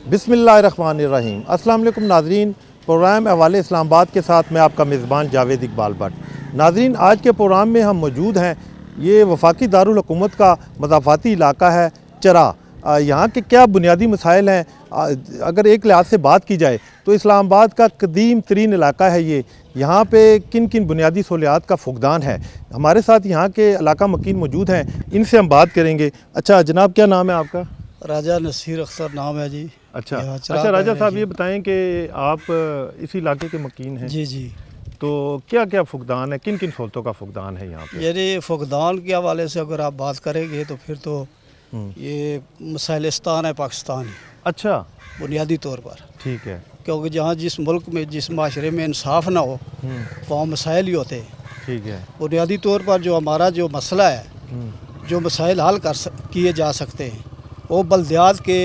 बिस्मिल्लाहिर्रहमानिर्रहीम। अस्सलाम वालेकुम नाज़रीन, प्रोग्राम अहवाल इस्लामाबाद के साथ मैं आपका मेज़बान जावेद इकबाल भट्ट। नाज़रीन, आज के प्रोग्राम में हम मौजूद हैं। ये वफाकी दारुल हुकूमत का मज़ाफ़ाती इलाका है चरा। यहाँ के क्या बुनियादी मसाइल हैं, अगर एक लिहाज से बात की जाए तो इस्लामाबाद का कदीम तरीन इलाका है ये। यहाँ पे किन किन बुनियादी सहूलियात का फुकदान है। हमारे साथ यहाँ के इलाका मकीन मौजूद हैं, इनसे हम बात करेंगे। अच्छा जनाब, क्या नाम है आपका? राजा नसीर अख्तर नाम है जी। अच्छा राजा साहब, ये बताएं कि आप इस इलाके के मकीन हैं। जी जी। तो क्या क्या फुकदान है, किन किन सहूलतों का फुकदान है यहाँ पे? यानी फुकदान के हवाले से अगर आप बात करेंगे तो फिर तो ये मसाइलिस्तान है पाकिस्तान ही। अच्छा, बुनियादी तौर पर ठीक है। क्योंकि जहाँ जिस मुल्क में जिस माशरे में इंसाफ ना हो वहाँ मसाइल ही होते हैं। ठीक है। बुनियादी तौर पर जो हमारा जो मसला है, जो मसाइल हल किए जा सकते हैं वो बल्दियात के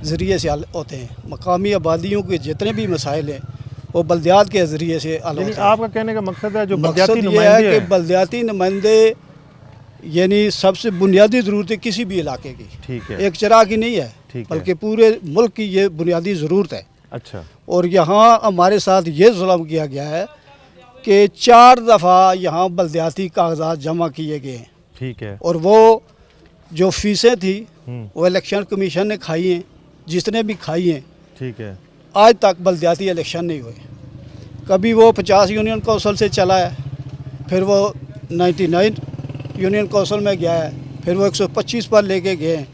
ज़रिए से हल होते हैं। मकामी आबादियों के जितने भी मसाइल हैं वो बल्दियात के ज़रिए से हल होते हैं। आपका कहने का मकसद है जो मकसद ये है कि बल्दियाती नुमाइंदे यानी सबसे बुनियादी ज़रूरत है किसी भी इलाके की। ठीक है। एक चरा की नहीं है बल्कि पूरे मुल्क की ये बुनियादी ज़रूरत है। अच्छा। और यहाँ हमारे साथ ये जुल्म किया गया है कि 4 दफ़ा यहाँ बल्दियाती कागजात जमा किए गए हैं। ठीक है। और वो जो फीसें थी वो इलेक्शन कमीशन ने खाई हैं, जिसने भी खाई हैं। ठीक है। आज तक बल्दियाती इलेक्शन नहीं हुए। कभी वो 50 यूनियन कौंसल से चला है, फिर वो 99 यूनियन कौंसल में गया है, फिर वो 125 पर लेके गए हैं।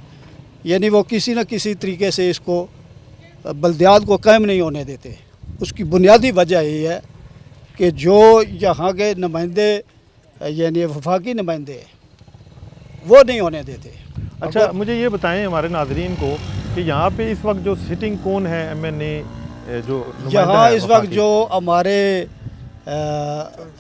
यानी वो किसी न किसी तरीके से इसको बल्दियात को कायम नहीं होने देते। उसकी बुनियादी वजह ये है कि जो यहाँ के नुमाइंदे यानी वफाकी नुमाइंदे वो नहीं होने देते। अच्छा, मुझे ये बताएं हमारे नाजरीन को कि यहाँ पे इस वक्त जो सिटिंग कौन है MNA जो यहाँ इस वक्त जो हमारे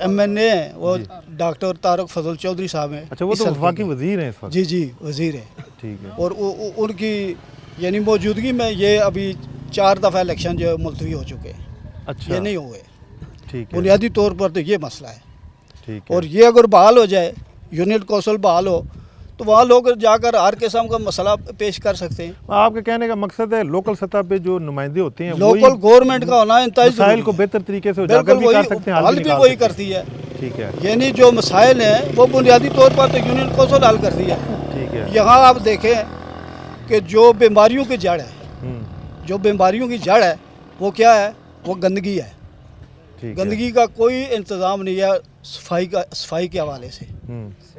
MNA हैं वो डॉक्टर तारक फजल चौधरी साहब हैं। अच्छा, वो तो वफाकी वजीर हैं इस वक्त? जी जी, वजीर हैं। ठीक है। और उनकी यानी मौजूदगी में ये अभी 4 दफ़ा इलेक्शन जो है मुलतवी हो चुके हैं। अच्छा, ये नहीं हुए। ठीक है। बुनियादी तौर पर तो ये मसला है। ठीक है। और ये अगर बहाल हो जाए, यूनियन कौंसल बहाल हो, तो वहाँ लोग जाकर हर किस्म का मसला पेश कर सकते हैं। आपके कहने का मकसद है लोकल सतह पे जो नुमाइंदे होते हैं लोकल गवर्नमेंट का होना मसाइल को बेहतर तरीके से उजागर भी कर सकते हैं, हल भी वही करती है। ठीक है। यानी जो मसाइल हैं वो बुनियादी तौर पर तो यूनियन कौंसल हल करती है। ठीक है। यहाँ आप देखें कि जो बीमारियों की जड़ है, जो बीमारियों की जड़ है वो क्या है? वो गंदगी है। गंदगी का कोई इंतज़ाम नहीं है सफाई के हवाले से।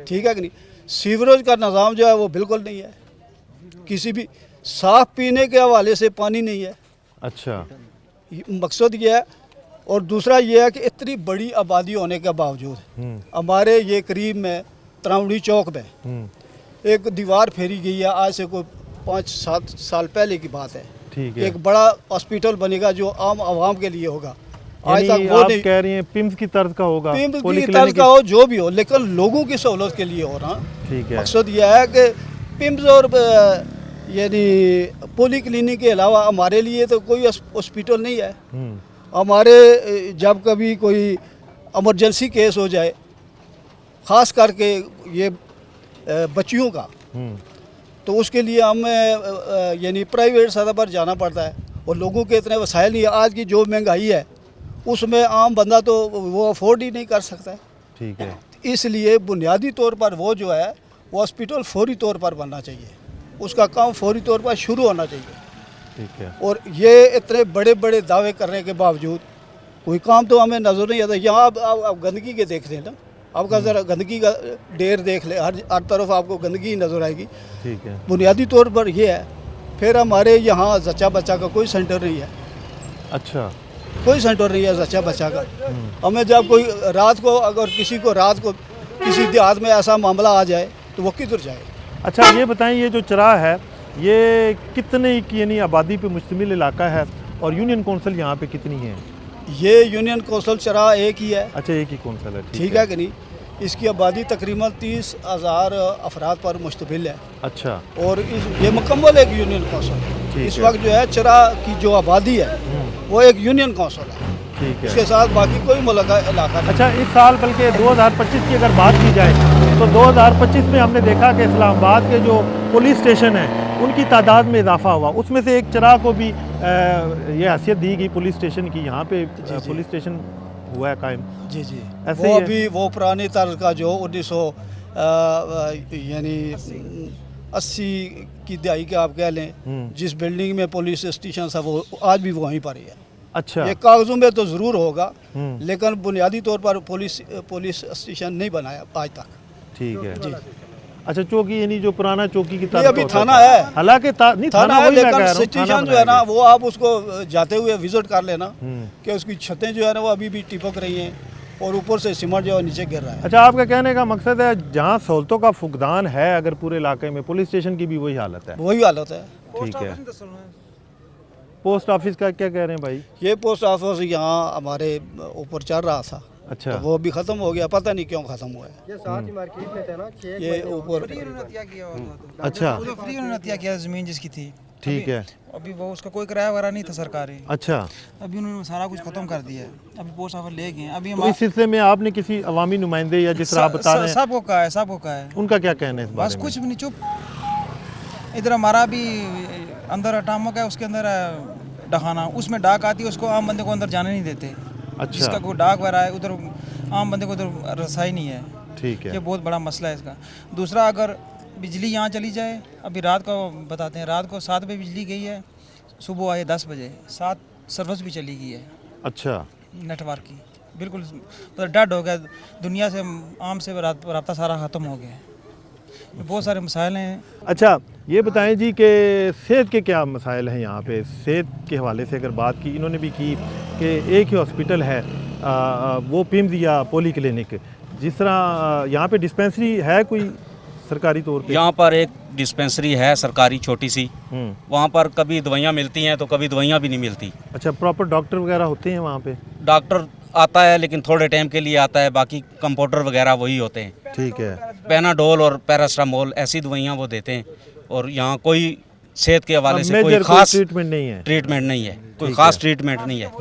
ठीक है कि नहीं? सीवरेज का निज़ाम जो है वो बिल्कुल नहीं है। किसी भी साफ़ पीने के हवाले से पानी नहीं है। अच्छा, मकसद ये है। और दूसरा ये है कि इतनी बड़ी आबादी होने के बावजूद हमारे ये करीब में त्रावड़ी चौक में एक दीवार फेरी गई है। आज से कोई 5-7 साल पहले की बात है। ठीक है। एक बड़ा हॉस्पिटल बनेगा जो आम आवाम के लिए होगा। आज तक वो नहीं कह रही हैं पिम्स की तर्ज का होगा, पिम्स की तर्ज का हो, जो भी हो, लेकिन लोगों की सहूलत के लिए हो रहा। ठीक है। मकसद यह है कि पिम्स और यानी पोली क्लिनिक के अलावा हमारे लिए तो कोई हॉस्पिटल नहीं है। हमारे जब कभी कोई इमरजेंसी केस हो जाए, ख़ास करके ये बच्चियों का, तो उसके लिए हमें यानी प्राइवेट सतह पर जाना पड़ता है। और लोगों के इतने वसाइल नहीं है। आज की जो महंगाई है उसमें आम बंदा तो वो अफोर्ड ही नहीं कर सकता है। ठीक है। इसलिए बुनियादी तौर पर वो जो है वो हॉस्पिटल फौरी तौर पर बनना चाहिए, उसका काम फौरी तौर पर शुरू होना चाहिए। ठीक है। और ये इतने बड़े बड़े दावे करने के बावजूद कोई काम तो हमें नज़र नहीं आता। यहाँ आप गंदगी के देख लें ना, आपका ज़रा गंदगी का ढेर देख ले, हर तरफ आपको गंदगी नज़र आएगी। ठीक है। बुनियादी तौर पर ये है। फिर हमारे यहाँ जच्चा बच्चा का कोई सेंटर नहीं है। अच्छा, कोई सेंटर नहीं है जच्चा बच्चा का। हमें जब कोई रात को अगर किसी को रात को किसी देहात में ऐसा मामला आ जाए तो वो किधर जाए? अच्छा, ये बताएं, ये जो चरा है ये कितने की यानी आबादी पे मुश्तमिल इलाका है और यूनियन कौंसिल यहाँ पे कितनी है? ये यूनियन कौंसिल चरा एक ही है। अच्छा, एक ही कौंसिल है। ठीक है कि नहीं? इसकी आबादी तकरीबन 30,000 अफराद पर मुश्तमिल है। अच्छा। और ये मुकम्मल एक यूनियन कौंसिल। इस वक्त जो है चरा की जो आबादी है वो एक यूनियन कौंसिल है। ठीक है। इसके साथ बाकी कोई मुल्क इलाका नहीं। अच्छा, इस साल बल्कि 2025 की अगर बात की जाए तो 2025 में हमने देखा कि इस्लामाबाद के जो पुलिस स्टेशन हैं उनकी तादाद में इजाफा हुआ, उसमें से एक चराग को भी ये हैसियत दी गई पुलिस स्टेशन की, यहाँ पे पुलिस स्टेशन हुआ है कायम। जी जी, ऐसे वो ही अभी वो पुराने तर्ज का जो 1900 यानी 80 की दहाई के आप कह लें, जिस बिल्डिंग में पुलिस स्टेशन था वो आज भी वहीं पर ही है। अच्छा, ये कागजों में तो ज़रूर होगा, लेकिन बुनियादी तौर पर पुलिस स्टेशन नहीं बनाया आज तक। ठीक है जी। अच्छा, चौकी यानी जो पुराना चौकी की ये तरह अभी थाना है, हालांकि नहीं थाना थाना है, वही मैं कह लेकिन रहा हूँ, स्टेशन थाना जो है ना बनाया वो आप उसको जाते हुए विजिट कर लेना हम्म। कि उसकी छतें जो है ना वो अभी भी टिपक रही हैं और ऊपर से सीमेंट जो है नीचे गिर रहा है। अच्छा, आपका कहने का मकसद है जहाँ सहूलतों का फुकदान है अगर पूरे इलाके में, पुलिस स्टेशन की भी वही हालत है। वही हालत है। ठीक है, पोस्ट ऑफिस का क्या कह रहे हैं भाई? ये पोस्ट ऑफिस यहाँ हमारे ऊपर चल रहा था, अच्छा, तो वो भी ख़त्म हो गया, पता नहीं क्यों ख़त्म हुआ है। ये साथ ही मार्केट में थे ना, ये ऊपर अच्छा, फ्री उन्होंने हत्या किया ज़मीन जिसकी थी। ठीक है, अभी वो उसका कोई किराया वगैरह नहीं था सरकारी। अच्छा। अभी उन्होंने सारा कुछ खत्म कर दिया है, अभी पोस्ट ऑफिस ले गए हैं। अभी तो इस सिलसिले में आपने किसी अवामी नुमाइंदे या जिस तरह आप बता रहे हैं सबको कहा है, सबको कहा है, उनका क्या कहना है इस बस बारे में? कुछ भी नहीं, चुप। इधर हमारा भी अंदर अटामक है, उसके अंदर डहाना, उसमें डाक आती है, उसको आम बंदे को अंदर जाने नहीं देते। अच्छा, जिसका कोई डाक वगैरह है उधर आम बंदे को उधर रसाई नहीं है। ठीक है, ये बहुत बड़ा मसला है इसका। दूसरा, अगर बिजली यहाँ चली जाए, अभी रात को बताते हैं, रात को 7 बजे बिजली गई है, सुबह आए 10 बजे, 7 सर्विस भी चली गई है अच्छा, नेटवर्क की, बिल्कुल मतलब डेड हो गया, दुनिया से आम से रब्ता सारा ख़त्म हो गया है। बहुत सारे मसाइल हैं। अच्छा, ये बताएं जी कि सेहत के क्या मसाइल हैं यहाँ पे? सेहत के हवाले से अगर बात की, इन्होंने भी की कि एक ही हॉस्पिटल है वो पिम्स या पोली क्लिनिक, जिस तरह यहाँ पे डिस्पेंसरी है कोई सरकारी तौर पे? यहाँ पर एक डिस्पेंसरी है सरकारी छोटी सी, वहाँ पर कभी दवाइयाँ मिलती हैं तो कभी दवाइयाँ भी नहीं मिलती। अच्छा, प्रॉपर डॉक्टर वगैरह होते हैं वहाँ पे? डॉक्टर आता है लेकिन थोड़े टाइम के लिए आता है, बाकी कंपाउंडर वगैरह वही होते हैं। ठीक है, पेनाडोल और पैरास्टामोल ऐसी दवाइयाँ वो देते हैं, और यहाँ कोई सेहत के हवाले से कोई मेजर खास ट्रीटमेंट नहीं है? ट्रीटमेंट नहीं है, कोई खास ट्रीटमेंट नहीं है।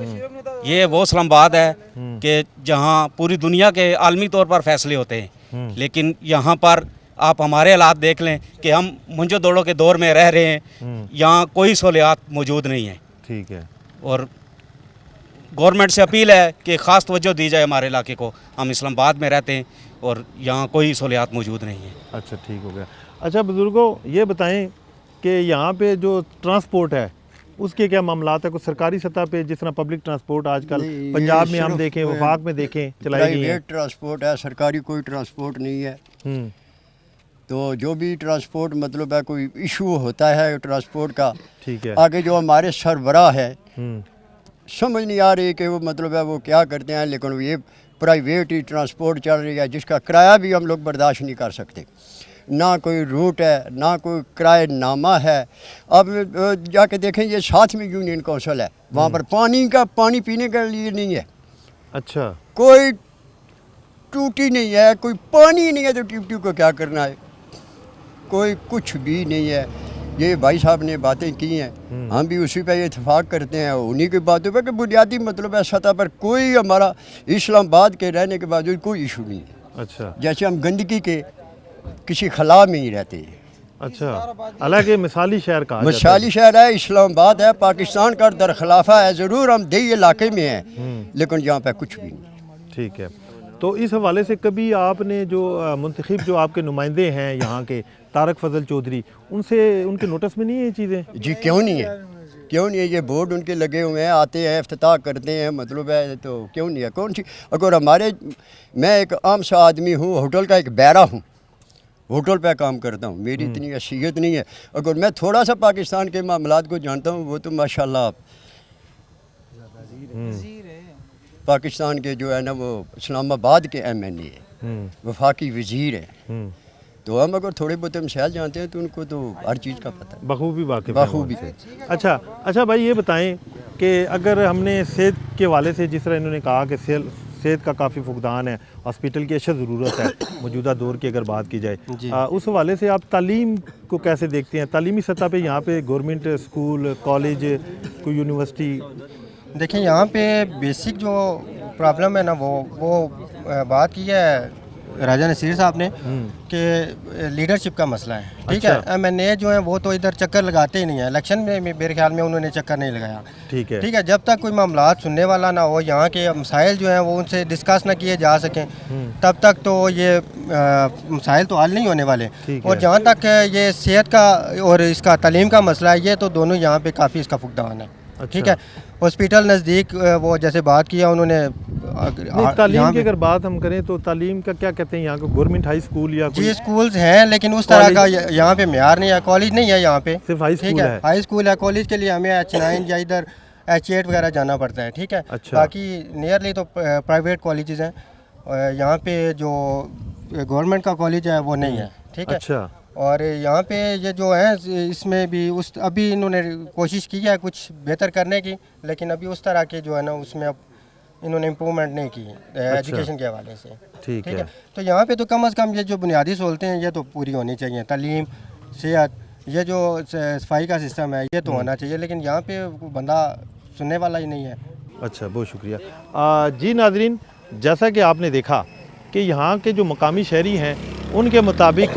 ये वो इस्लामाबाद है कि जहाँ पूरी दुनिया के आलमी तौर पर फैसले होते हैं, लेकिन यहाँ पर आप हमारे हालात देख लें कि हम मुंजो दौड़ों के दौर में रह रहे हैं, यहाँ कोई सहूलियात मौजूद नहीं है। ठीक है, और गवर्नमेंट से अपील है कि ख़ास तवज्जो दी जाए हमारे इलाके को। हम इस्लामाबाद में रहते हैं और यहाँ कोई सहूलियात मौजूद नहीं है। अच्छा, ठीक हो गया। अच्छा बुज़ुर्गों, ये बताएं कि यहाँ पे जो ट्रांसपोर्ट है उसके क्या मामलात है? कुछ सरकारी सतह पे जिस तरह पब्लिक ट्रांसपोर्ट आजकल पंजाब में हम देखें, वफाक में देखें चलाई गई है, प्राइवेट ट्रांसपोर्ट है, सरकारी कोई ट्रांसपोर्ट नहीं है। तो जो भी ट्रांसपोर्ट मतलब है, कोई इशू होता है ट्रांसपोर्ट का, ठीक है, आगे जो हमारे सरबराह है समझ नहीं आ रही कि वो मतलब है वो क्या करते हैं, लेकिन ये प्राइवेट ही ट्रांसपोर्ट चल रही है जिसका किराया भी हम लोग बर्दाश्त नहीं कर सकते। ना कोई रूट है, ना कोई किराएनामा है। अब जाके देखें, ये साथ में यूनियन काउंसिल है, वहाँ पर पानी पीने के लिए नहीं है। अच्छा, कोई टूटी नहीं है, कोई पानी नहीं है, तो ट्यूब को क्या करना है? कोई कुछ भी नहीं है। ये भाई साहब ने बातें की हैं, हम भी उसी पे इत्तेफाक करते हैं, उन्हीं की बातों पे कि बुनियादी मतलब है सतह पर कोई हमारा इस्लामाबाद के रहने के बावजूद कोई इशू नहीं है। अच्छा, जैसे हम गंदगी के किसी खला में ही रहते हैं। अच्छा, हालांकि मिसाली शहर कहा जाता है। मिसाली शहर है, इस्लामाबाद है, पाकिस्तान का दरखिलाफा है, ज़रूर हम दही इलाके में हैं, लेकिन यहाँ पे कुछ भी नहीं। ठीक है, तो इस हवाले से कभी आपने जो मुंतखब जो आपके नुमाइंदे हैं यहाँ के, तारक फजल चौधरी, उनसे उनके नोटिस में नहीं है ये चीज़ें? जी क्यों नहीं है, क्यों नहीं है? ये बोर्ड उनके लगे हुए हैं, आते हैं, इफ्तिताह करते हैं, मतलब है, तो क्यों नहीं है? कौन सी, अगर हमारे, मैं एक आम सा आदमी हूँ, होटल का एक बैरा हूँ, होटल पे काम करता हूँ, मेरी इतनी हैसियत नहीं है। अगर मैं थोड़ा सा पाकिस्तान के मामलात को जानता हूँ, वो तो माशाल्लाह पाकिस्तान के जो है ना वो इस्लामाबाद के MNA है, वफाकी वज़ीर है। तो हम अगर थोड़े बहुत मसाइल जानते हैं तो उनको तो हर चीज़ का पता है, बखूबी वाक़िफ़ बखूबी। अच्छा भाई, ये बताएं कि अगर हमने सेहत के हवाले से, जिस तरह इन्होंने कहा कि सेहत का काफ़ी फुकदान है, हॉस्पिटल की अशद ज़रूरत है मौजूदा दौर की अगर बात की जाए, उस हवाले से आप तालीम को कैसे देखते हैं? तालीमी सतह पे यहाँ पे गवर्नमेंट स्कूल, कॉलेज, कोई यूनिवर्सिटी? देखिए, यहाँ पे बेसिक जो प्रॉब्लम है ना, वो बात की है राजा नसीर साहब ने कि लीडरशिप का मसला है, ठीक है। एमएनए जो है वो तो इधर चक्कर लगाते ही नहीं है, इलेक्शन में मेरे ख्याल में उन्होंने चक्कर नहीं लगाया, ठीक है। ठीक है। जब तक कोई मामलात सुनने वाला ना हो, यहाँ के मसाइल जो हैं वो उनसे डिस्कस ना किए जा सकें, तब तक तो ये मसाइल तो हल नहीं होने वाले। और जहाँ तक ये सेहत का और इसका तालीम का मसला है, ये तो दोनों यहाँ पे काफ़ी इसका फुकदान है, ठीक है। हॉस्पिटल नज़दीक, वो जैसे बात किया उन्होंने, तालीम की अगर बात हम करें तो तालीम का क्या कहते हैं यहाँ को, गवर्नमेंट हाई स्कूल या जी स्कूल्स हैं, लेकिन उस तरह का यहाँ पे म्यार नहीं है, कॉलेज नहीं है यहाँ पे, सिर्फ हाई स्कूल है। हाई स्कूल है, कॉलेज के लिए हमें H9 या इधर H8 वगैरह जाना पड़ता है, ठीक है। अच्छा। बाकी नियरली तो प्राइवेट कॉलेजेस हैं, यहाँ पे जो गवर्नमेंट का कॉलेज है वो नहीं है, ठीक है। अच्छा। और यहाँ पे ये जो है इसमें भी अभी इन्होंने कोशिश की है कुछ बेहतर करने की, लेकिन अभी उस तरह के जो है ना उसमें अब इन्होंने इम्प्रूवमेंट नहीं की एजुकेशन के हवाले से, ठीक है। तो यहाँ पे तो कम से कम ये जो बुनियादी सहूलतें हैं ये तो पूरी होनी चाहिए, तालीम, सेहत, ये जो सफाई का सिस्टम है ये तो होना चाहिए, लेकिन यहाँ पे बंदा सुनने वाला ही नहीं है। अच्छा, बहुत शुक्रिया। जी नाज़रीन, जैसा कि आपने देखा कि यहाँ के जो मकामी शहरी हैं उनके मुताबिक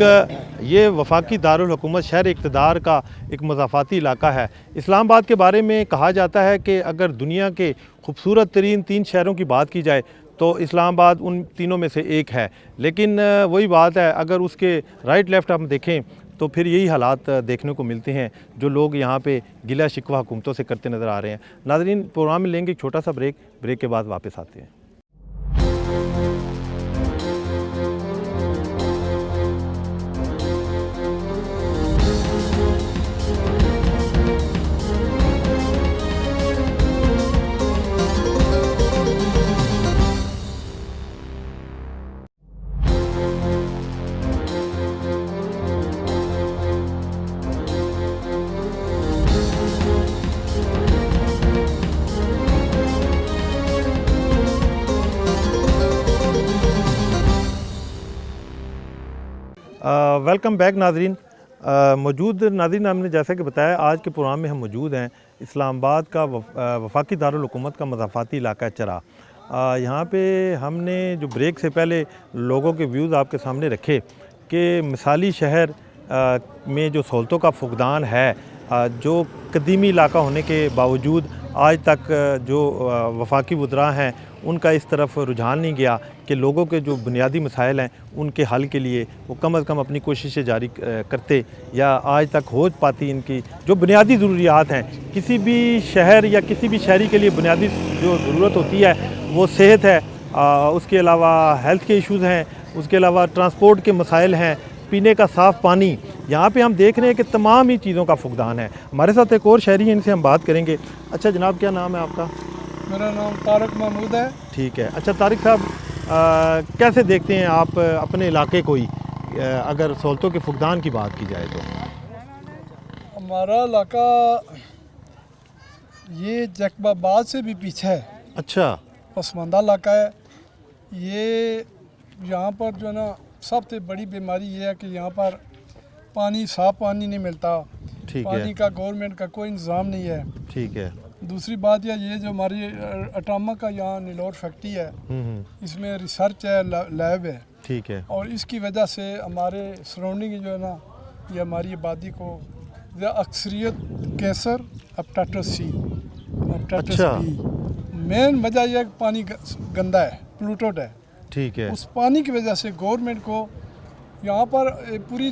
ये वफाकी दारुल हुकूमत शहर इक़्तिदार का एक मज़ाफ़ाती इलाका है। इस्लामाबाद के बारे में कहा जाता है कि अगर दुनिया के खूबसूरत तरीन 3 शहरों की बात की जाए तो इस्लामाबाद उन तीनों में से एक है, लेकिन वही बात है, अगर उसके राइट लेफ़्ट हम देखें तो फिर यही हालात देखने को मिलते हैं जो लोग यहाँ पे गिला शिकवा हुकूमतों से करते नज़र आ रहे हैं। नाज़रीन, प्रोग्राम में लेंगे एक छोटा सा ब्रेक के बाद वापस आते हैं। वेलकम बैक नाज़रीन। नाज़रीन हमने जैसा कि बताया, आज के प्रोग्राम में हम मौजूद हैं इस्लामाबाद का वफाकी दारुल हुकूमत का मज़ाफ़ाती इलाका चरा। यहाँ पे हमने जो ब्रेक से पहले लोगों के व्यूज़ आपके सामने रखे कि मिसाली शहर में जो सहूलतों का फुकदान है, जो कदीमी इलाका होने के बावजूद आज तक जो वफाकी वज़रा हैं उनका इस तरफ रुझान नहीं गया कि लोगों के जो बुनियादी मसाइल हैं उनके हल के लिए वो कम अज़ कम अपनी कोशिशें जारी करते, या आज तक हो पाती इनकी जो बुनियादी ज़रूरियात हैं। किसी भी शहर या किसी भी शहरी के लिए बुनियादी जो ज़रूरत होती है वो सेहत है, उसके अलावा हेल्थ के इश्यूज़ हैं, उसके अलावा ट्रांसपोर्ट के मसाइल हैं, पीने का साफ़ पानी। यहाँ पे हम देख रहे हैं कि तमाम ही चीज़ों का फुकदान है। हमारे साथ एक और शहरी हैं, इनसे हम बात करेंगे। अच्छा जनाब, क्या नाम है आपका? मेरा नाम तारिक महमूद है। ठीक है। अच्छा तारिक साहब, कैसे देखते हैं आप अपने इलाके को ही, अगर सहूलतों के फुकदान की बात की जाए तो? हमारा इलाका ये जैकबाबाद से भी पीछे है। अच्छा। पसमानदा इलाका है ये। यहाँ पर जो है ना सबसे बड़ी बीमारी ये है कि यहाँ पर पानी, साफ़ पानी नहीं मिलता। ठीक है। पानी का गवर्नमेंट का कोई इंतज़ाम नहीं है। ठीक है। दूसरी बात ये जो हमारी अटामा का यहाँ नीलोर फैक्ट्री है, इसमें रिसर्च है, लैब है। ठीक है। और इसकी वजह से हमारे सराउंडिंग जो है ना, ये हमारी आबादी को अक्सरियत cancer, hepatitis C, hepatitis B, main वजह यह है कि पानी गंदा है, पोल्यूटेड है। ठीक है। उस पानी की वजह से गवर्नमेंट को यहाँ पर पूरी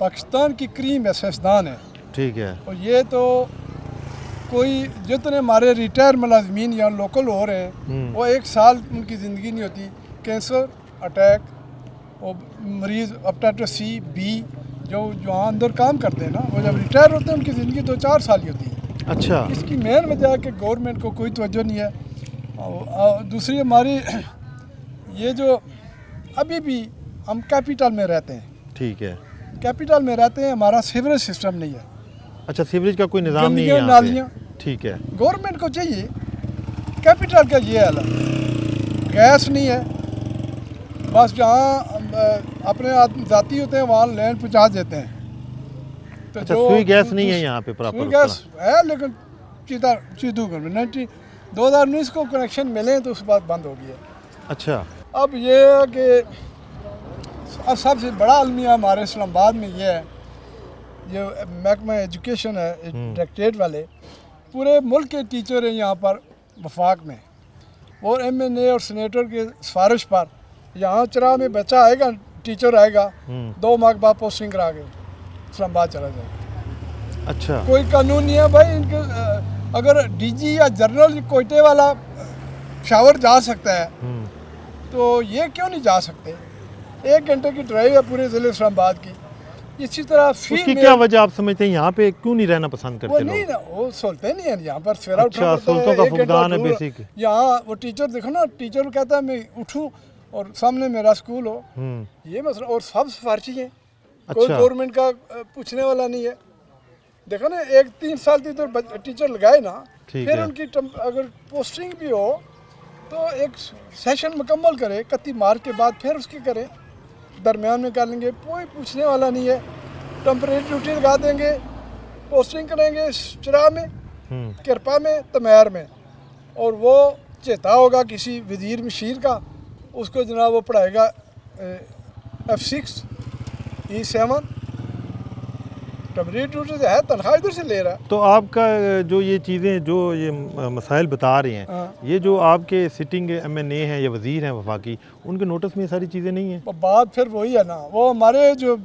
पाकिस्तान की क्रीम है, सियासतदान है। ठीक है। और ये तो कोई जितने हमारे रिटायर मुलाजमीन या लोकल हो रहे हैं वो 1 साल उनकी ज़िंदगी नहीं होती, कैंसर, अटैक और मरीज़ हेपेटाइटिस सी, बी, जो जहाँ अंदर काम करते हैं ना, वो जब रिटायर होते हैं उनकी ज़िंदगी तो 4 साल ही होती है। अच्छा। इसकी मेन वजह है कि गवर्नमेंट को कोई तवज्जो नहीं है। और दूसरी हमारी ये जो अभी भी हम कैपिटल में रहते हैं। ठीक है। कैपिटल में रहते हैं, हमारा सीवरेज सिस्टम नहीं है। अच्छा, सीवरेज का कोई निज़ाम नहीं है यहाँ नालियाँ। ठीक है। गवर्नमेंट को चाहिए, कैपिटल का ये हाल है, गैस नहीं है। बस जहाँ अपने जाती होते हैं वहाँ लैंड पहुँचा देते हैं। तो अच्छा, सुई गैस नहीं है यहाँ पे प्रॉपर? सुई गैस है लेकिन चीदू 2019 को कनेक्शन मिले तो उस बात बंद हो गई है। अच्छा। अब ये है कि सबसे बड़ा अलमिया हमारे इस्लामाबाद में ये है, ये महकमा एजुकेशन है डायरेक्टरेट वाले, पूरे मुल्क के टीचर हैं यहाँ पर वफाक में, और MNA और सीनेटर के सिफारिश पर यहाँ चरा में बच्चा आएगा, टीचर आएगा, 2 माह के बाद पोस्टिंग करा के इस्लामाबाद चला जाएगा। अच्छा, कोई कानून नहीं है भाई इनके। अगर DG या जनरल कोयटे वाला शावर जा सकता है तो ये क्यों नहीं जा सकते? 1 घंटे की ड्राइव है पूरे ज़िले इस्लामाबाद की। इसी तरह उसकी क्या वजह आप समझते हैं? यहाँ पे क्यों नहीं रहना पसंद वो करते नहीं लोग? ना, वो सोचते नहीं है यहाँ पर सवेरा अच्छा, उठना पड़ता है, सुल्तान का 1 घंटा फुकदान है दूर। बेसिक। यहाँ वो टीचर देखो ना, टीचर कहता है मैं उठूँ और सामने मेरा स्कूल हो, ये मसला। और सब सिफारशी है, कोई अच्छा। गवर्नमेंट का पूछने वाला नहीं है। देखो ना, 3 साल तो टीचर लगाए ना, ठीक फिर है। उनकी अगर पोस्टिंग भी हो तो एक सेशन मुकम्मल करे, 31 मार्च के बाद फिर उसकी करे, दरमियान में कर लेंगे, कोई पूछने वाला नहीं है। टेम्परेरी ड्यूटी लगा देंगे, पोस्टिंग करेंगे चिरा में, किरपा में, तमैर में, और वो चेता होगा किसी वजीर मशीर का, उसको जनाब वो पढ़ाएगा F6 E7। टेम्परेरी ड्यूटी तो है, तनख्वाह इधर से ले रहा है। तो आपका जो ये चीज़ें जो ये मसाइल बता रहे हैं, हाँ। ये जो आपके सिटिंग MNA हैं या वज़ीर हैं वफाकी, उनके नोटिस में ये सारी चीज़ें नहीं हैं? तो बात फिर वही है ना, वो हमारे जो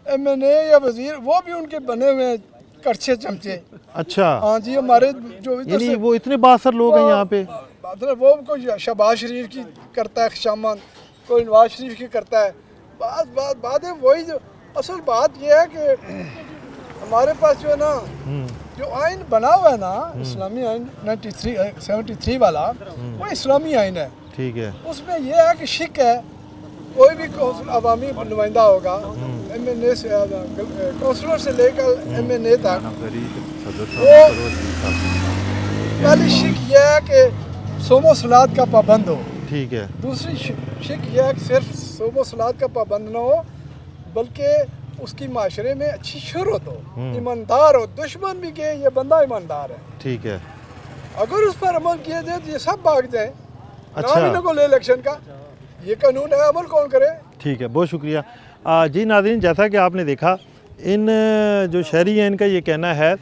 MNA या वजीर वो भी उनके बने हुए हैं कड़छे चमचे। अच्छा, हाँ जी, हमारे जो इधर यानी से वो इतने बासर लोग हैं यहाँ पे? मतलब वो कोई शहबाज शरीफ की करता है खुशामद, कोई नवाज शरीफ की करता है। बात है वही। जो असल बात ये है कि हमारे पास जो है ना, जो आइन बना हुआ है ना, इस्लामी आइन 73 वाला, वो इस्लामी आइन है। ठीक है। उसमें ये है कि शिक है, कोई भी अवामी नुमाइंदा होगा, MNA से काउंसलर से लेकर MNA तक, वो पहली शिक ये है कि सोमो सलाद का पाबंद हो। ठीक है। दूसरी शिक यह है कि सिर्फ सोमो सलाद का पाबंद ना हो, बल्कि उसकी माशरे में अच्छी शहरत हो, ईमानदार हो, दुश्मन भी के ये बंदा ईमानदार है। ठीक है। अगर उस पर अमल किया जाए तो ये सब भाग जाए। अच्छा। नाम ही ना को ले इलेक्शन का, ये कानून है, अमल कौन करे? ठीक है, बहुत शुक्रिया। जी नाज़रीन, जैसा कि आपने देखा, इन जो शहरी हैं इनका ये कहना है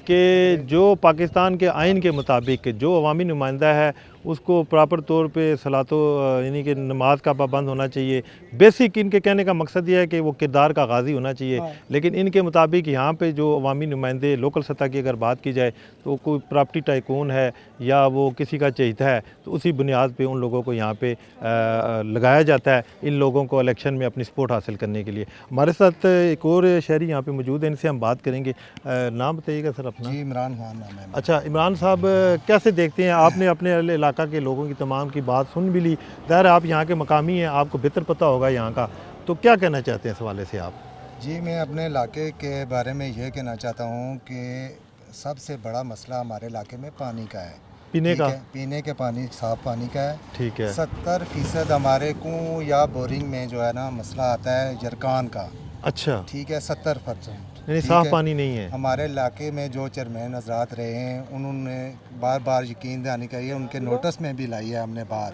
कि जो पाकिस्तान के आइन के मुताबिक जो अवामी नुमाइंदा है उसको प्रॉपर तौर पे सलातो यानी कि नमाज का पाबंद होना चाहिए। बेसिक इनके कहने का मकसद ये है कि वो किरदार का गाजी होना चाहिए। लेकिन इनके मुताबिक यहाँ पे जो अवामी नुमाइंदे लोकल सतह की अगर बात की जाए तो कोई प्रॉपर्टी टाइकून है या वो किसी का चहेता है, तो उसी बुनियाद पे उन लोगों को यहाँ पे लगाया जाता है, इन लोगों को इलेक्शन में अपनी सपोर्ट हासिल करने के लिए। हमारे साथ एक और शहरी यहाँ पर मौजूद है, इनसे हम बात करेंगे। नाम बताइएगा सर अपना? जी, इमरान खान नाम है। अच्छा इमरान साहब, कैसे देखते हैं, आपने अपने इलाका के लोगों की तमाम की बात सुन भी ली, ज़ाहिर आप यहाँ के मकामी हैं, आपको बेहतर पता होगा यहाँ का, तो क्या कहना चाहते हैं इस हवाले से आप? जी, मैं अपने इलाके के बारे में ये कहना चाहता हूँ कि सबसे बड़ा मसला हमारे इलाके में पानी का है। पीने का? पीने के पानी, साफ़ पानी का है। ठीक है। 70% हमारे कुएं या बोरिंग में जो है ना मसला आता है जरकान का। अच्छा। ठीक है, 70%। यानी साफ़ पानी नहीं है हमारे इलाके में। जो चेयरमैन हजरात रहे हैं उन्होंने बार बार यकीन दिलानी चाहिए, उनके नोटिस में भी लाई है हमने बात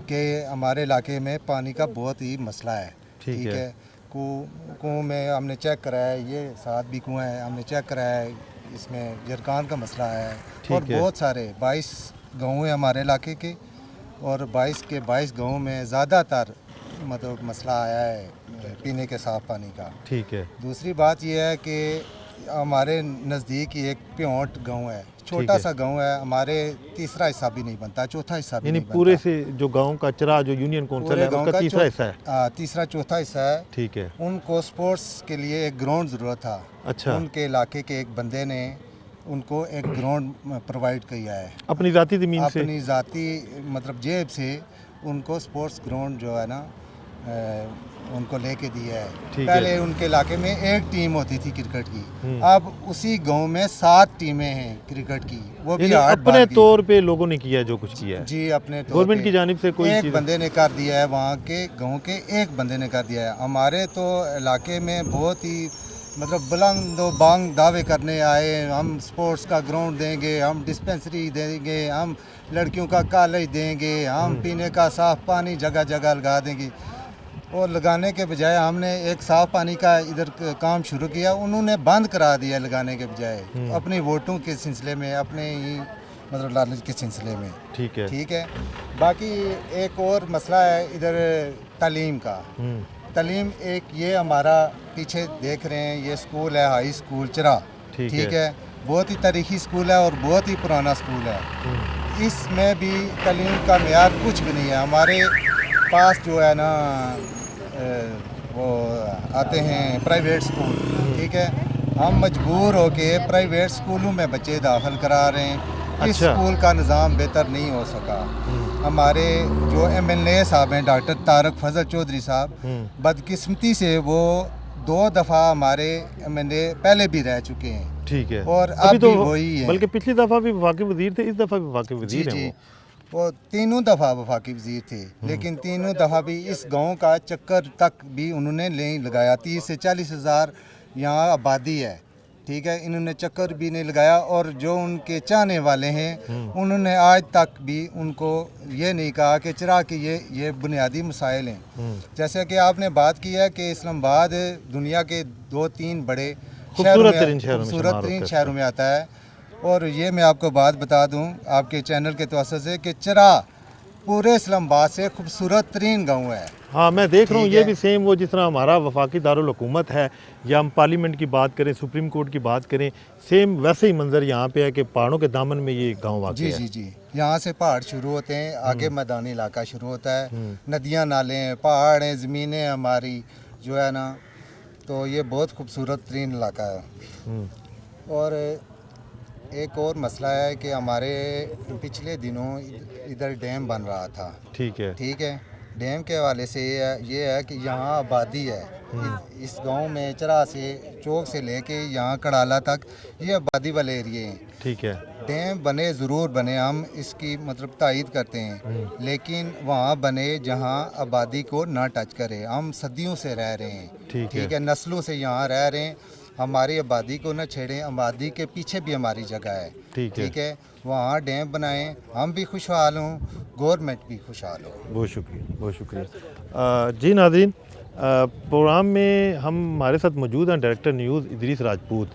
कि हमारे इलाके में पानी का बहुत ही मसला है। ठीक है। कुएं में हमने चेक कराया है, ये 7 भी कुएं हैं, हमने चेक कराया है, इसमें जरकान का मसला है। और बहुत सारे 22 गाँव हैं हमारे इलाके के, और 22 के 22 गाँव में ज़्यादातर मतलब मसला आया है पीने के साफ़ पानी का। ठीक है। दूसरी बात यह है कि हमारे नज़दीक ही एक प्योंट गांव है, छोटा सा गांव है, हमारे तीसरा हिस्सा भी नहीं बनता, चौथा हिस्सा भी नहीं बनता। पूरे से जो गांव का चरा जो यूनियन कौंसिल है उसका तीसरा हिस्सा है? तीसरा चौथा हिस्सा है। ठीक है। उनको स्पोर्ट्स के लिए एक ग्राउंड ज़रूरत था। अच्छा। उनके इलाके के एक बंदे ने उनको एक ग्राउंड प्रोवाइड किया है अपनी ज़ाती ज़मीन से, अपनी ज़ाती मतलब जेब से। उनको स्पोर्ट्स ग्राउंड जो है ना उनको लेके दिया है। पहले उनके इलाके में एक टीम होती थी क्रिकेट की, अब उसी गांव में 7 टीमें हैं क्रिकेट की, वो भी अपने तौर पे लोगों ने किया जो कुछ किया है। जी, अपने गवर्नमेंट की जानिब से कोई एक बंदे ने कर दिया है, वहाँ के गांव के एक बंदे ने कर दिया है। हमारे तो इलाके में बहुत ही मतलब बुलंदो बांग दावे करने आए, हम स्पोर्ट्स का ग्राउंड देंगे, हम डिस्पेंसरी देंगे, हम लड़कियों का कॉलेज देंगे, हम पीने का साफ़ पानी जगह जगह लगा देंगे। और लगाने के बजाय हमने एक साफ़ पानी का इधर काम शुरू किया, उन्होंने बंद करा दिया लगाने के बजाय, अपने वोटों के सिलसिले में, अपने ही मतलब लालच के सिलसिले में। ठीक है। ठीक है। बाकी एक और मसला है इधर तालीम का। तालीम एक ये हमारा पीछे देख रहे हैं, ये स्कूल है हाई स्कूल चरा, ठीक है, बहुत ही तारीखी स्कूल है और बहुत ही पुराना स्कूल है। इसमें भी तालीम का मेयार कुछ भी नहीं है। हमारे पास जो है ना वो आते हैं प्राइवेट स्कूल, ठीक है, हम मजबूर होके प्राइवेट स्कूलों में बच्चे दाखिल करा रहे हैं। इस स्कूल का निज़ाम बेहतर नहीं हो सका। हमारे जो MLA साहब हैं डॉक्टर तारक फजल चौधरी साहब, बदकिस्मती से वो 2 दफ़ा हमारे MLA पहले भी रह चुके हैं। ठीक है। और अब तो भी वही है, बल्कि पिछली दफ़ा भी वफाकी वज़ीर थे, इस दफ़ा भी वफाकी वज़ीर हैं वो तीनों दफ़ा वफाकी वज़ीर थे, लेकिन तीनों दफ़ा भी इस गांव का चक्कर तक भी उन्होंने नहीं लगाया। 30 से 40 हज़ार यहाँ आबादी है, ठीक है, इन्होंने चक्कर भी नहीं लगाया। और जो उनके चाहने वाले हैं उन्होंने आज तक भी उनको ये नहीं कहा कि चरा के ये बुनियादी मसाइल हैं। जैसे कि आपने बात की है कि इस्लामाबाद दुनिया के 2-3 बड़े खूबसूरत तरीन शहरों में आता है। और ये मैं आपको बात बता दूं आपके चैनल के तवज्जो से कि चरा पूरे इस्लामाबाद से खूबसूरत तरीन गाँव है। हाँ, मैं देख रहा हूँ ये भी सेम वो जिस तरह हमारा वफाकी दारुल हुकूमत है, या हम पार्लियामेंट की बात करें, सुप्रीम कोर्ट की बात करें, सेम वैसे ही मंजर यहाँ पे है कि पहाड़ों के दामन में ये गांव वाक़ई है। जी, यहाँ से पहाड़ शुरू होते हैं, आगे मैदानी इलाका शुरू होता है, नदियाँ नाले हैं, पहाड़ हैं, ज़मीनें हमारी जो है ना, तो ये बहुत खूबसूरत तरीन इलाका है। और एक और मसला है कि हमारे पिछले दिनों इधर डैम बन रहा था, ठीक है, डैम के हवाले से ये है कि यहाँ आबादी है। इस गांव में चरा से चौक से लेके यहाँ कड़ाला तक ये आबादी वाले एरिए हैं, ठीक है। डैम बने ज़रूर बने, हम इसकी मतलब तायद करते हैं, लेकिन वहाँ बने जहाँ आबादी को ना टच करे। हम सदियों से रह रहे हैं, ठीक है, नस्लों से यहाँ रह रहे हैं, हमारी आबादी को न छेड़ें। आबादी के पीछे भी हमारी जगह है, ठीक है, वहाँ डैम बनाएं, हम भी खुशहाल हों, गवर्नमेंट भी खुशहाल हो। बहुत शुक्रिया, बहुत शुक्रिया। जी नाज़रीन, प्रोग्राम में हमारे साथ मौजूद हैं डायरेक्टर न्यूज़ इदरीस राजपूत।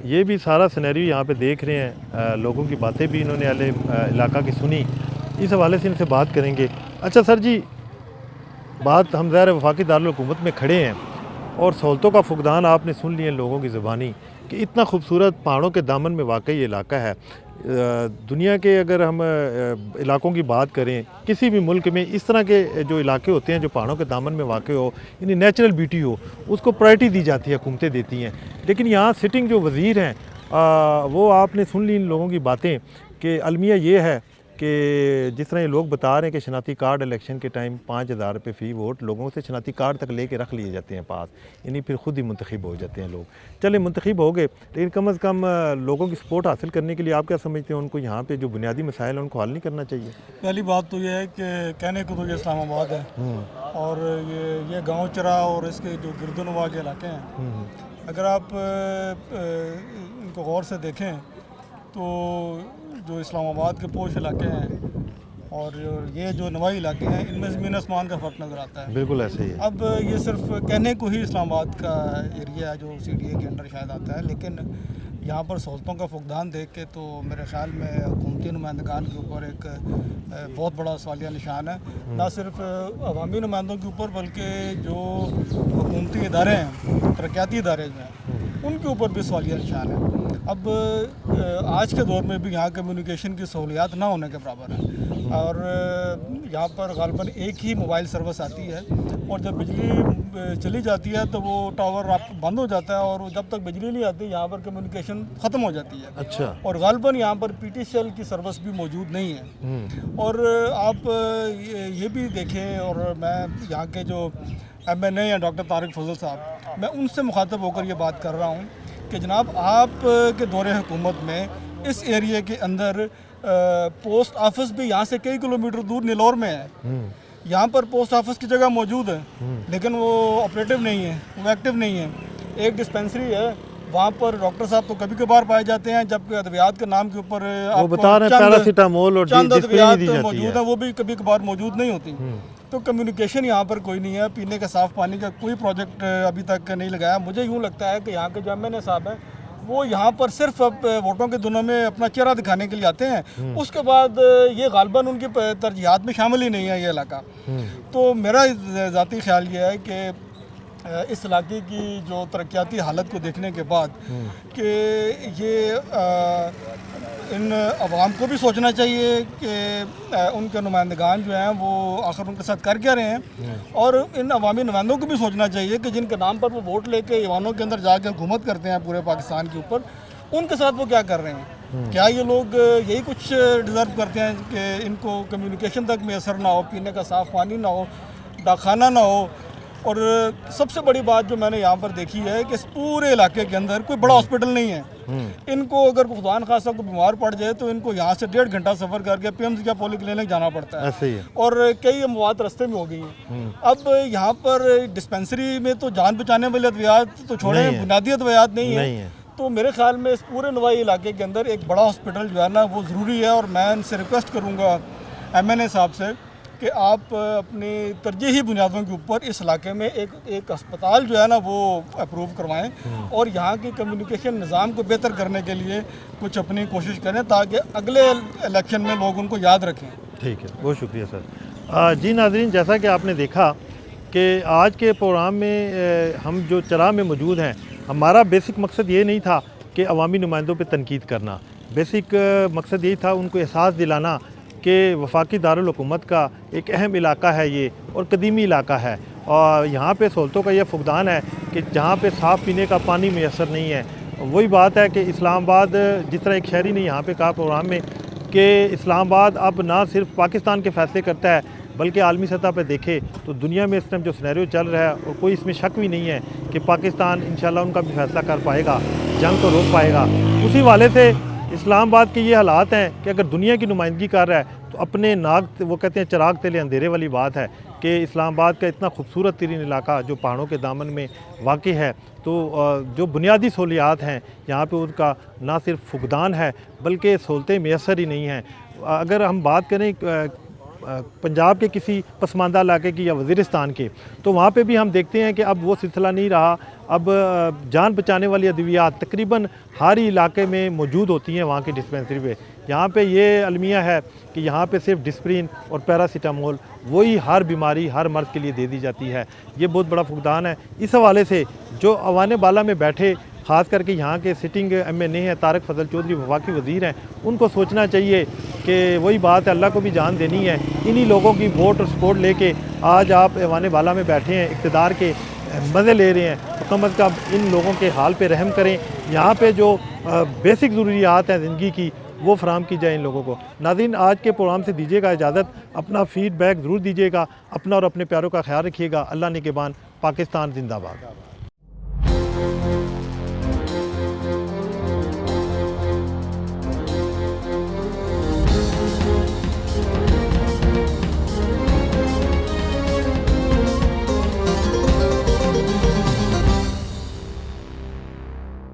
ये भी सारा सिनेरियो यहाँ पे देख रहे हैं, लोगों की बातें भी इन्होंने अहले इलाका की सुनी, इस हवाले से इनसे बात करेंगे। अच्छा सर जी, बात हम ज़ाहिर वफाकी दारुल हुकूमत में खड़े हैं और सहूलतों का फुकदान आपने सुन लिए लोगों की ज़बानी कि इतना खूबसूरत पहाड़ों के दामन में वाकई इलाका है। दुनिया के अगर हम इलाकों की बात करें, किसी भी मुल्क में इस तरह के जो इलाके होते हैं जो पहाड़ों के दामन में वाक़ हो, यानी नेचुरल ब्यूटी हो, उसको प्रायोरिटी दी जाती है, हुकूमतें देती हैं। लेकिन यहाँ सिटिंग जो वज़ीर हैं वो आपने सुन ली इन लोगों की बातें कि अलमिया ये है कि जिस तरह ये लोग बता रहे हैं कि शनाती कार्ड इलेक्शन के टाइम 5,000 रुपये फ़ी वोट लोगों से शनाती कार्ड तक लेके रख लिए जाते हैं पास, यानी फिर ख़ुद ही मुंतखब हो जाते हैं लोग। चले मुंतखब हो गए, लेकिन कम अज़ कम लोगों की सपोर्ट हासिल करने के लिए आप क्या समझते हैं उनको यहाँ पे जो बुनियादी मसाइल हैं उनको हल नहीं करना चाहिए? पहली बात तो ये है कि कहने को तो ये इस्लामाबाद है और ये गाँव चरा और इसके जो गिरदनवा के इलाके हैं, अगर आप इनको गौर से देखें तो जो इस्लामाबाद के पोश इलाके हैं और ये जो नवाई इलाके हैं, इनमें ज़मीन आसमान का फ़र्क नज़र आता है। बिल्कुल ऐसे ही है। अब ये सिर्फ कहने को ही इस्लामाबाद का एरिया है जो CDA के अंडर शायद आता है, लेकिन यहाँ पर सहूलतों का फुकदान देख के तो मेरे ख्याल में हुकूमती नुमाइंदगान के ऊपर एक बहुत बड़ा सवालिया निशान है, ना सिर्फ अवामी नुमाइंदों के ऊपर बल्कि जो हुकूमती इदारे हैं, तरक्याती इदारे जो हैं, उनके ऊपर भी सवालिया निशान है। अब आज के दौर में भी यहाँ कम्युनिकेशन की सहूलियात ना होने के बराबर है और यहाँ पर ग़ालिबन एक ही मोबाइल सर्विस आती है और जब बिजली चली जाती है तो वो टावर बंद हो जाता है और जब तक बिजली नहीं आती यहाँ पर कम्युनिकेशन ख़त्म हो जाती है। अच्छा। और ग़ालिबन यहाँ पर PTCL की सर्विस भी मौजूद नहीं है। और आप ये भी देखें, और मैं यहाँ के जो MNA हैं डॉक्टर तारिक फजल साहब, मैं उनसे मुखातब होकर ये बात कर रहा हूँ कि जनाब आप के दौरे हुकूमत में इस एरिया के अंदर पोस्ट ऑफिस भी यहाँ से कई किलोमीटर दूर निलौर में है। यहाँ पर पोस्ट ऑफिस की जगह मौजूद है लेकिन वो ऑपरेटिव नहीं है, वो एक्टिव नहीं है। एक डिस्पेंसरी है, वहाँ पर डॉक्टर साहब तो कभी कभार पाए जाते हैं, जबकि अद्वियात के नाम के ऊपर वो बता रहे हैं पैरासीटामोल और चंद डिस्प्रिन अद्वियात दी जाती मौजूद है। हैं, वो भी कभी कभार मौजूद नहीं होती। तो कम्युनिकेशन यहाँ पर कोई नहीं है, पीने का साफ़ पानी का कोई प्रोजेक्ट अभी तक नहीं लगाया। मुझे यूँ लगता है कि यहाँ के जो MNA साहब हैं वो यहाँ पर सिर्फ अब वोटों के दिनों में अपना चेहरा दिखाने के लिए आते हैं, उसके बाद ये गालबन उनकी तरजीहात में शामिल ही नहीं है ये इलाका। तो मेरा ज़ाती ख्याल ये है कि इस इलाके की जो तरक्याती हालत को देखने के बाद कि ये इन अवाम को भी सोचना चाहिए कि उनके नुमाइंदगान जो हैं वो आखिर उनके साथ कर क्या रहे हैं, और इन अवामी नुमाइंदों को भी सोचना चाहिए कि जिनके नाम पर वो वोट लेके ईवानों के अंदर जाकर हुकूमत करते हैं पूरे पाकिस्तान के ऊपर, उनके साथ वो क्या कर रहे हैं। क्या ये लोग यही कुछ डिज़र्व करते हैं कि इनको कम्युनिकेशन तक मैसर ना हो, पीने का साफ़ पानी ना हो, दाखाना ना हो। और सबसे बड़ी बात जो मैंने यहाँ पर देखी है कि इस पूरे इलाके के अंदर कोई बड़ा हॉस्पिटल नहीं है। इनको अगर खुदा न खासा को बीमार पड़ जाए तो इनको यहाँ से 1.5 घंटा सफ़र करके PMC या पॉलीक्लिनिक जाना पड़ता है। ऐसे ही है। और कई अमवात रास्ते में हो गई हैं। अब यहाँ पर डिस्पेंसरी में तो जान बचाने वाले अद्वियात तो छोड़े, बुनियादी अद्वियात नहीं है। तो मेरे ख्याल में इस पूरे नवाई इलाके के अंदर एक बड़ा हॉस्पिटल जो है ना वो ज़रूरी है। और मैं इनसे रिक्वेस्ट करूँगा MNA साहब से कि आप अपनी तरजीही बुनियादों के ऊपर इस इलाके में एक अस्पताल जो है ना वो अप्रूव करवाएं और यहाँ की कम्युनिकेशन निज़ाम को बेहतर करने के लिए कुछ अपनी कोशिश करें ताकि अगले इलेक्शन में लोग उनको याद रखें। ठीक है, बहुत शुक्रिया सर। जी नाज़रीन, जैसा कि आपने देखा कि आज के प्रोग्राम में हम जो चराह में मौजूद हैं, हमारा बेसिक मकसद ये नहीं था कि अवामी नुमाइंदों पे तनकीद करना। बेसिक मकसद यही था उनको एहसास दिलाना कि वफाकी दारुल हुकूमत का एक अहम इलाका है ये और कदीमी इलाका है, और यहाँ पे सहूलतों का यह फुकदान है कि जहाँ पे साफ़ पीने का पानी मैसर नहीं है। वही बात है कि इस्लामाबाद, जिस तरह एक शहरी ने यहाँ पे कहा प्रोग्राम में कि इस्लामाबाद अब ना सिर्फ पाकिस्तान के फ़ैसले करता है बल्कि आलमी सतह पर देखे तो दुनिया में इस टाइम जो सिनेरियो चल रहा है, और कोई इसमें शक भी नहीं है कि पाकिस्तान इंशाल्लाह उनका भी फ़ैसला कर पाएगा, जंग को रोक पाएगा। उसी वाले से इस्लामाबाद के ये हालात हैं कि अगर दुनिया की नुमाइंदगी कर रहा है तो अपने नाक, वो कहते हैं चराग तेले अंधेरे वाली बात है कि इस्लामाबाद का इतना खूबसूरत तरीन इलाका जो पहाड़ों के दामन में वाक़ है, तो जो बुनियादी सहूलियात हैं यहाँ पे उनका ना सिर्फ फुकदान है बल्कि सहूलतें मैसर ही नहीं हैं। अगर हम बात करें पंजाब के किसी पसमानदा इलाके की या वज़ीरिस्तान के, तो वहाँ पे भी हम देखते हैं कि अब वो सिलसिला नहीं रहा। अब जान बचाने वाली अद्वियात तकरीबन हर इलाके में मौजूद होती हैं वहाँ की डिस्पेंसरी पे। यहाँ पे ये अलमिया है कि यहाँ पे सिर्फ डिस्प्रिन और पैरासीटामोल वही हर बीमारी, हर मर्ज़ के लिए दे दी जाती है। ये बहुत बड़ा फुकदान है। इस हवाले से जो अवाने बाला में बैठे, ख़ास करके यहाँ के सिटिंग MNA हैं तारक फजल चौधरी, वफाकी वज़ीर हैं, उनको सोचना चाहिए कि वही बात है, अल्लाह को भी जान देनी है। इन्हीं लोगों की वोट और सपोर्ट लेके आज आप अवाने बाला में बैठे हैं, इक़्तिदार के मज़े ले रहे हैं, तो कम अज़ कम इन लोगों के हाल पे रहम करें। यहाँ पे जो बेसिक ज़रूरियात हैं ज़िंदगी की वो फराम की जाए इन लोगों को। नाज़रीन, आज के प्रोग्राम से दीजिएगा इजाज़त। अपना फ़ीडबैक ज़रूर दीजिएगा, अपना और अपने प्यारों का ख्याल रखिएगा। अल्लाह निगहबान। पाकिस्तान जिंदाबाद।